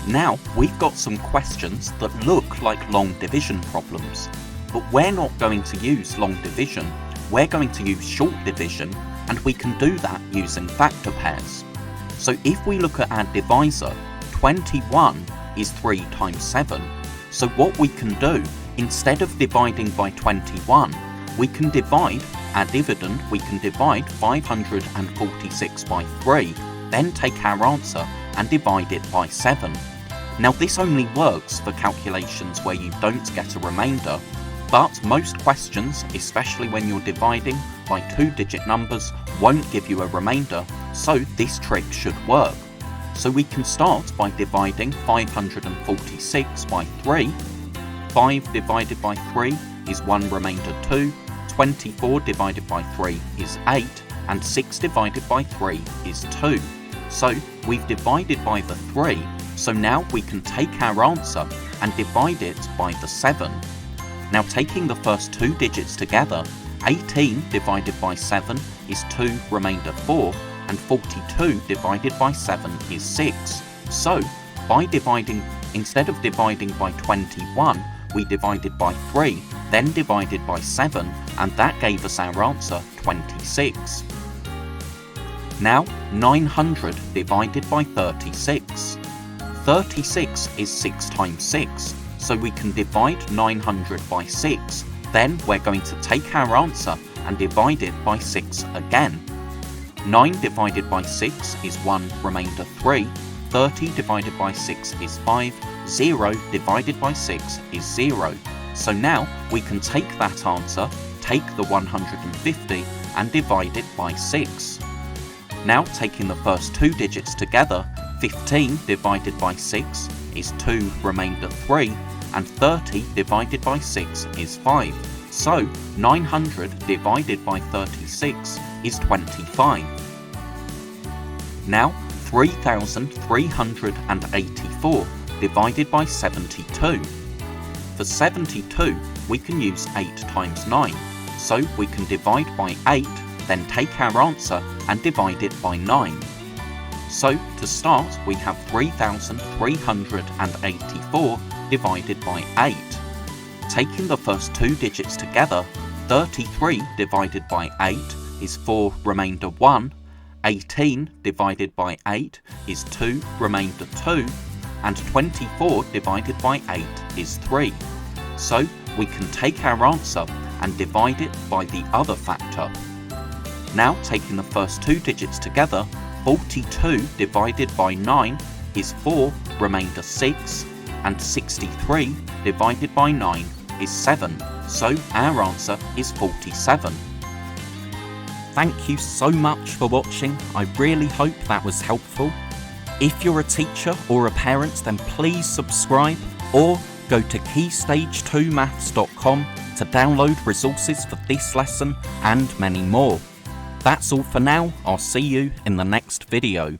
Now, we've got some questions that look like long division problems, but we're not going to use long division, we're going to use short division, and we can do that using factor pairs. So if we look at our divisor, 21 is 3 times 7, so what we can do, instead of dividing by 21, we can divide our dividend, we can divide 546 by 3, then take our answer and divide it by 7. Now this only works for calculations where you don't get a remainder, but most questions, especially when you're dividing by 2-digit numbers, won't give you a remainder, so this trick should work. So we can start by dividing 546 by 3. 5 divided by 3 is 1 remainder 2, 24 divided by 3 is 8, and 6 divided by 3 is 2. So we've divided by the 3, so now we can take our answer and divide it by the 7. Now taking the first 2 digits together, 18 divided by 7 is 2 remainder 4, and 42 divided by 7 is 6. So by dividing, instead of dividing by 21, we divided by 3, then divided by 7, and that gave us our answer 26. Now 900 divided by 36. 36 is 6 times 6, so we can divide 900 by 6, then we're going to take our answer and divide it by 6 again. 9 divided by 6 is 1 remainder 3, 30 divided by 6 is 5, 0 divided by 6 is 0. So now we can take that answer, take the 150 and divide it by 6. Now taking the first 2 digits together, 15 divided by 6 is 2 remainder 3, and 30 divided by 6 is 5. So 900 divided by 36 is 25. Now 3,384 divided by 72. For 72 we can use 8 times 9, so we can divide by 8, then take our answer and divide it by 9. So to start we have 3,384 divided by 8. Taking the first 2 digits together, 33 divided by 8 is 4 remainder 1, 18 divided by 8 is 2 remainder 2, and 24 divided by 8 is 3. So we can take our answer and divide it by the other factor. Now taking the first 2 digits together, 42 divided by 9 is 4 remainder 6, and 63 divided by 9 is 7, so our answer is 47. Thank you so much for watching, I really hope that was helpful. If you're a teacher or a parent, then please subscribe or go to keystage2maths.com to download resources for this lesson and many more. That's all for now, I'll see you in the next video.